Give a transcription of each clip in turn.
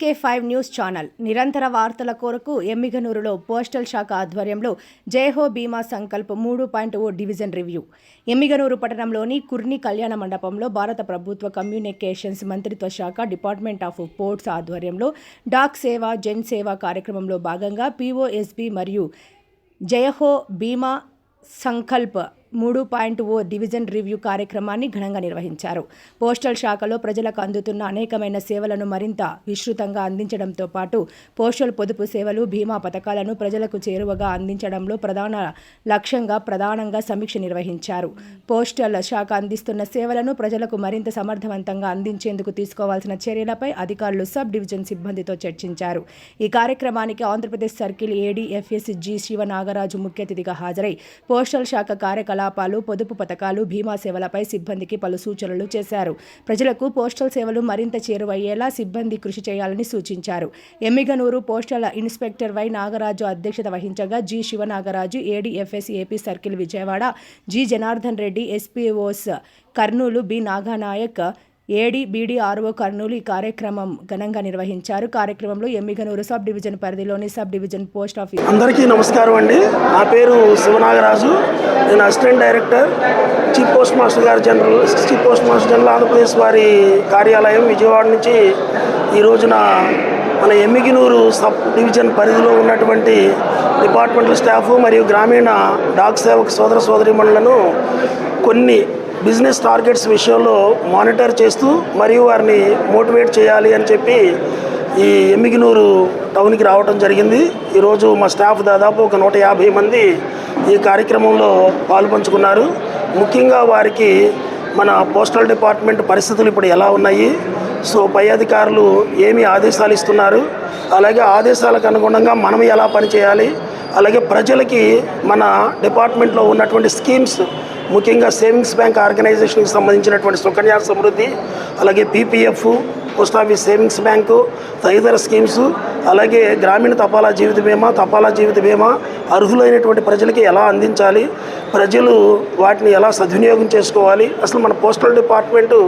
SK5 news channel నిరంతర వార్తల కొరకు ఎమ్మిగనూరులో పోస్టల్ శాఖ ఆధ్వర్యంలో జయహో బీమా సంకల్ప్ 3.0 డివిజన్ రివ్యూ. ఎమ్మిగనూరు పట్టణంలోని కుర్ని కళ్యాణ మండపంలో భారత ప్రభుత్వ కమ్యూనికేషన్స్ మంత్రిత్వ శాఖ డిపార్ట్మెంట్ ఆఫ్ పోర్ట్స్ ఆధ్వర్యంలో డాక్ సేవ జన్ సేవ కార్యక్రమంలో భాగంగా POSB మరియు జయహో బీమా సంకల్ప్ 3.0 డివిజన్ రివ్యూ కార్యక్రమాన్ని ఘనంగా నిర్వహించారు. పోస్టల్ శాఖలో ప్రజలకు అందుతున్న అనేకమైన సేవలను మరింత విస్తృతంగా అందించడంతో పాటు పోస్టల్ పొదుపు సేవలు, బీమా పథకాలను ప్రజలకు చేరువగా అందించడంలో ప్రధానంగా సమీక్ష నిర్వహించారు. పోస్టల్ శాఖ అందిస్తున్న సేవలను ప్రజలకు మరింత సమర్థవంతంగా అందించేందుకు తీసుకోవాల్సిన చర్యలపై అధికారులు సబ్ డివిజన్ సిబ్బందితో చర్చించారు. ఈ కార్యక్రమానికి Andhra Pradesh circle ADFS G Sivanagaraju ముఖ్య అతిథిగా హాజరై పోస్టల్ శాఖ కార్యకలాపాలు, పొదుపు పథకాలు, బీమా సేవలపై సిబ్బందికి పలు సూచనలు చేశారు. ప్రజలకు పోస్టల్ సేవలు మరింత చేరువయ్యేలా సిబ్బంది కృషి చేయాలని సూచించారు. Emmiganur postal inspector Y Nagaraju అధ్యక్షత వహించగా G Sivanagaraju, ADFS AP circle Vijayawada G Janardhan Reddy, SPOs Kurnool B Naganayak, BDRO Kurnool ఈ కార్యక్రమం ఘనంగా నిర్వహించారు. కార్యక్రమంలో ఎమ్మిగనూరు సబ్ డివిజన్ పరిధిలోని సబ్ డివిజన్ పోస్ట్ ఆఫీస్. అందరికీ నమస్కారం అండి. నా పేరు శివనాగరాజు. నేను assistant director chief post master general Andhra Pradesh వారి కార్యాలయం విజయవాడ నుంచి ఈ రోజున మన ఎమ్మిగనూరు సబ్ డివిజన్ పరిధిలో ఉన్నటువంటి డిపార్ట్మెంటల్ స్టాఫ్ మరియు గ్రామీణ డాక్ సేవక సోదర సోదరీమణులను కొన్ని బిజినెస్ టార్గెట్స్ విషయంలో మానిటర్ చేస్తూ మరియు వారిని మోటివేట్ చేయాలి అని చెప్పి ఈ ఎమ్మిగనూరు టౌన్కి రావడం జరిగింది. ఈరోజు మా స్టాఫ్ దాదాపు ఒక 150 మంది ఈ కార్యక్రమంలో పాల్పంచుకున్నారు. ముఖ్యంగా వారికి మన పోస్టల్ డిపార్ట్మెంట్ పరిస్థితులు ఇప్పుడు ఎలా ఉన్నాయి, సో పై అధికారులు ఏమి ఆదేశాలు ఇస్తున్నారు, అలాగే ఆదేశాలకు అనుగుణంగా మనం ఎలా పనిచేయాలి, అలాగే ప్రజలకి మన డిపార్ట్మెంట్లో ఉన్నటువంటి స్కీమ్స్, ముఖ్యంగా సేవింగ్స్ బ్యాంక్ ఆర్గనైజేషన్కి సంబంధించినటువంటి సుకన్య సమృద్ధి, అలాగే PPF, post office savings bank తదితర స్కీమ్స్, అలాగే గ్రామీణ తపాలా జీవిత బీమా అర్హులైనటువంటి ప్రజలకి ఎలా అందించాలి, ప్రజలు వాటిని ఎలా సద్వినియోగం చేసుకోవాలి, అసలు మన పోస్టల్ డిపార్ట్మెంటు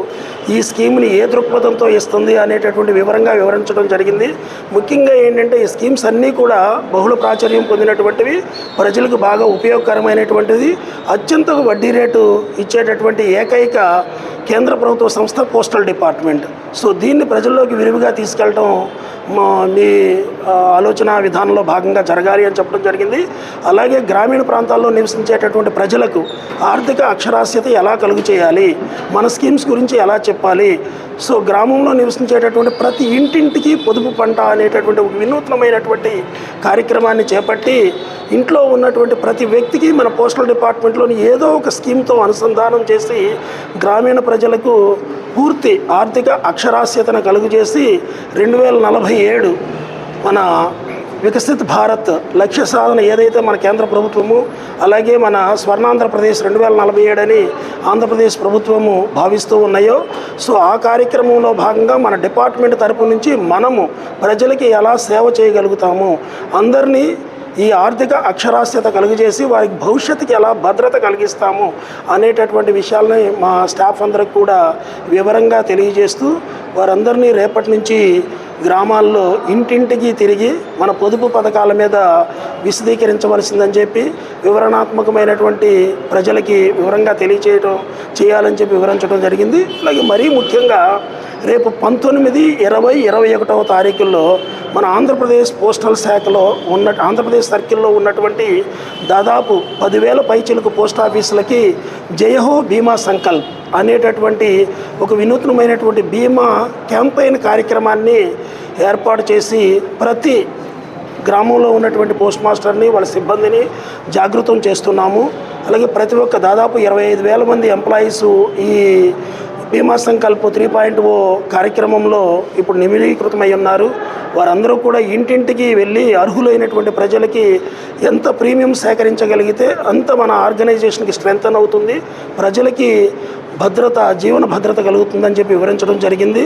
ఈ స్కీమ్ని ఏ దృక్పథంతో ఇస్తుంది అనేటటువంటి వివరంగా వివరించడం జరిగింది. ముఖ్యంగా ఏంటంటే ఈ స్కీమ్స్ అన్నీ కూడా బహుళ ప్రాచుర్యం పొందినటువంటివి, ప్రజలకు బాగా ఉపయోగకరమైనటువంటిది, అత్యంత వడ్డీ రేటు ఇచ్చేటటువంటి ఏకైక కేంద్ర ప్రభుత్వ సంస్థ పోస్టల్ డిపార్ట్మెంట్. సో దీన్ని ప్రజల్లోకి విరివిగా తీసుకెళ్ళటం మీ ఆలోచన విధానంలో భాగంగా జరగాలి అని చెప్పడం జరిగింది. అలాగే గ్రామీణ ప్రాంతాల్లో నివసించేటటువంటి ప్రజలకు ఆర్థిక అక్షరాస్యత ఎలా కలుగు చేయాలి, మన స్కీమ్స్ గురించి ఎలా చెప్పాలి, సో గ్రామంలో నివసించేటటువంటి ప్రతి ఇంటింటికి పొదుపు పంట అనేటటువంటి ఒక వినూత్నమైనటువంటి కార్యక్రమాన్ని చేపట్టి ఇంట్లో ఉన్నటువంటి ప్రతి వ్యక్తికి మన పోస్టల్ డిపార్ట్మెంట్లోని ఏదో ఒక స్కీమ్తో అనుసంధానం చేసి గ్రామీణ ప్రజలకు పూర్తి ఆర్థిక అక్షరాస్యతను కలుగజేసి 2047 మన వికసిత్ భారత్ లక్ష్య సాధన ఏదైతే మన కేంద్ర ప్రభుత్వము, అలాగే మన స్వర్ణాంధ్రప్రదేశ్ 2047 అని ఆంధ్రప్రదేశ్ ప్రభుత్వము భావిస్తూ ఉన్నాయో, సో ఆ కార్యక్రమంలో భాగంగా మన డిపార్ట్మెంట్ తరపు నుంచి మనము ప్రజలకి ఎలా సేవ చేయగలుగుతాము, అందరినీ ఈ ఆర్థిక అక్షరాస్యత కలుగజేసి వారికి భవిష్యత్తుకి ఎలా భద్రత కలిగిస్తాము అనేటటువంటి విషయాలని మా స్టాఫ్ అందరికి కూడా వివరంగా తెలియజేస్తూ వారందరినీ రేపటి నుంచి గ్రామాల్లో ఇంటింటికి తిరిగి మన పొదుపు పథకాల మీద విశదీకరించవలసిందని చెప్పి వివరణాత్మకమైనటువంటి ప్రజలకి వివరంగా చేయాలని చెప్పి వివరించడం జరిగింది. అలాగే మరీ ముఖ్యంగా రేపు 19, 20, 21వ తారీఖుల్లో మన ఆంధ్రప్రదేశ్ పోస్టల్ శాఖలో ఆంధ్రప్రదేశ్ సర్కిల్లో ఉన్నటువంటి దాదాపు 10,000 పైచిలకు పోస్ట్ ఆఫీసులకి జయహో బీమా సంకల్ప్ అనేటటువంటి ఒక వినూత్నమైనటువంటి బీమా క్యాంపెయిన్ కార్యక్రమాన్ని ఏర్పాటు చేసి ప్రతి గ్రామంలో ఉన్నటువంటి పోస్ట్ మాస్టర్ని వాళ్ళ సిబ్బందిని జాగృతం చేస్తున్నాము. అలాగే ప్రతి ఒక్క దాదాపు 25,000 మంది ఎంప్లాయీస్ ఈ బీమా సంకల్ప్ 3.0 కార్యక్రమంలో ఇప్పుడు నిమిలీకృతమై ఉన్నారు. వారందరూ కూడా ఇంటింటికి వెళ్ళి అర్హులైనటువంటి ప్రజలకి ఎంత ప్రీమియం సేకరించగలిగితే అంత మన ఆర్గనైజేషన్కి స్ట్రెంగ్తన్ అవుతుంది, ప్రజలకి జీవన భద్రత కలుగుతుందని చెప్పి వివరించడం జరిగింది.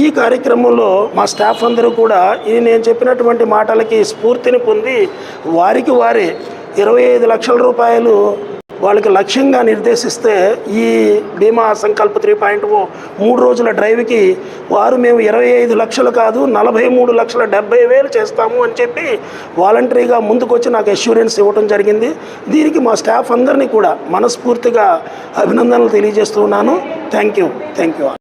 ఈ కార్యక్రమంలో మా స్టాఫ్ అందరూ కూడా నేను చెప్పినటువంటి మాటలకి స్ఫూర్తిని పొంది వారికి వారే 25 లక్షల రూపాయలు వాళ్ళకి లక్ష్యంగా నిర్దేశిస్తే ఈ బీమా సంకల్ప 3.0 3 రోజుల డ్రైవ్కి వారు మేము 25 లక్షలు కాదు 43,70,000 చేస్తాము అని చెప్పి వాలంటరీగా ముందుకొచ్చి నాకు అష్యూరెన్స్ ఇవ్వడం జరిగింది. దీనికి మా స్టాఫ్ అందరినీ కూడా మనస్ఫూర్తిగా అభినందనలు తెలియజేస్తున్నాను. Thank you.